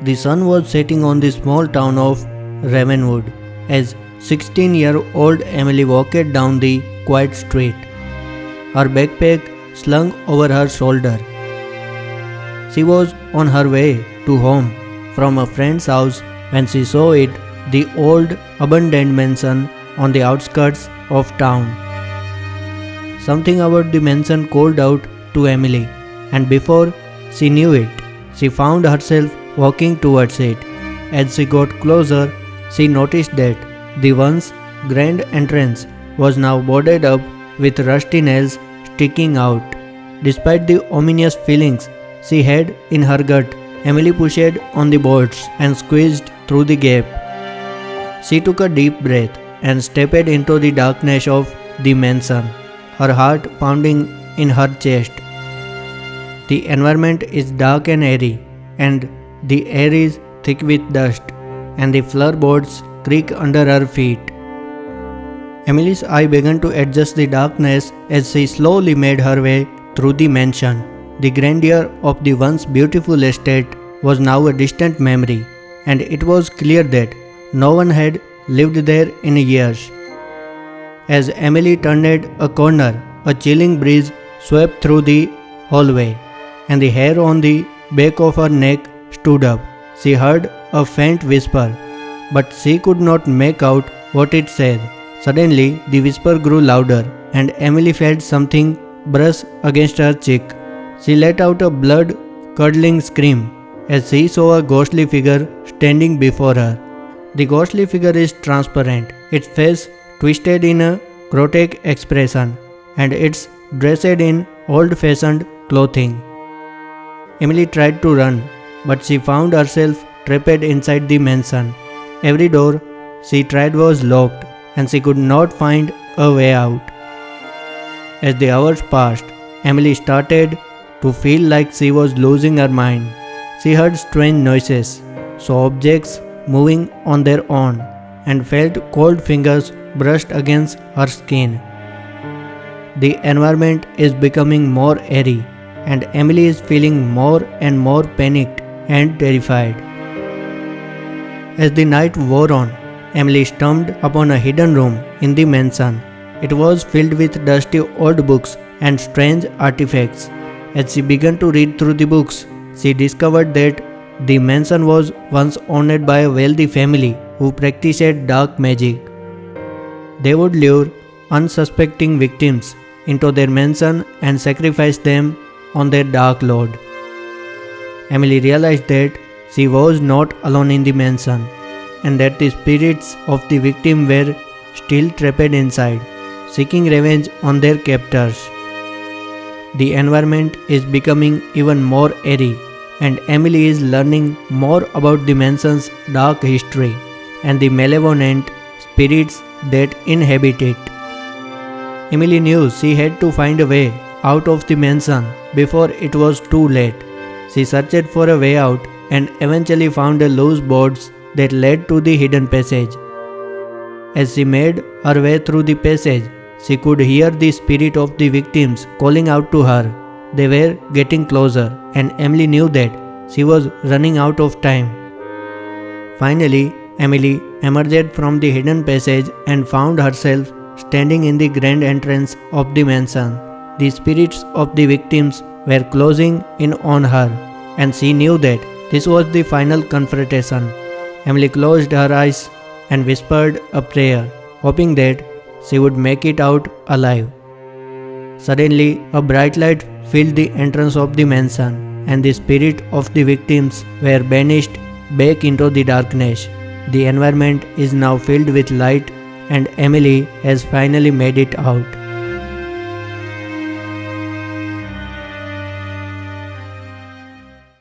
The sun was setting on the small town of Ravenwood as 16-year-old Emily walked down the quiet street, her backpack slung over her shoulder. She was on her way to home from a friend's house when she saw it, the old abandoned mansion on the outskirts of town. Something about the mansion called out to Emily, and before she knew it, she found herself walking towards it. As she got closer, she noticed that the once grand entrance was now boarded up with rusty nails sticking out. Despite the ominous feelings she had in her gut, Emily pushed on the boards and squeezed through the gap. She took a deep breath and stepped into the darkness of the mansion, her heart pounding in her chest. The environment is dark and airy, and the air is thick with dust, and the floorboards creak under her feet. Emily's eye began to adjust the darkness as she slowly made her way through the mansion. The grandeur of the once beautiful estate was now a distant memory, and it was clear that no one had lived there in years. As Emily turned a corner, a chilling breeze swept through the hallway, and the hair on the back of her neck stood up. She heard a faint whisper, but she could not make out what it said. Suddenly, the whisper grew louder, and Emily felt something brush against her cheek. She let out a blood-curdling scream as she saw a ghostly figure standing before her. The ghostly figure is transparent, its face twisted in a grotesque expression, and it's dressed in old-fashioned clothing. Emily tried to run, but she found herself trapped inside the mansion. Every door she tried was locked, and she could not find a way out. As the hours passed, Emily started to feel like she was losing her mind. She heard strange noises, saw objects moving on their own, and felt cold fingers brushed against her skin. The environment is becoming more airy, and Emily is feeling more and more panicked and terrified. As the night wore on, Emily stumbled upon a hidden room in the mansion. It was filled with dusty old books and strange artifacts. As she began to read through the books, she discovered that the mansion was once owned by a wealthy family who practiced dark magic. They would lure unsuspecting victims into their mansion and sacrifice them on their dark lord. Emily realized that she was not alone in the mansion, and that the spirits of the victim were still trapped inside, seeking revenge on their captors. The environment is becoming even more airy, and Emily is learning more about the mansion's dark history and the malevolent spirits that inhabit it. Emily knew she had to find a way out of the mansion before it was too late. She searched for a way out and eventually found the loose boards that led to the hidden passage. As she made her way through the passage, she could hear the spirit of the victims calling out to her. They were getting closer, and Emily knew that she was running out of time. Finally, Emily emerged from the hidden passage and found herself standing in the grand entrance of the mansion. The spirits of the victims were closing in on her, and she knew that this was the final confrontation. Emily closed her eyes and whispered a prayer, hoping that she would make it out alive. Suddenly, a bright light filled the entrance of the mansion, and the spirit of the victims were banished back into the darkness. The environment is now filled with light, and Emily has finally made it out.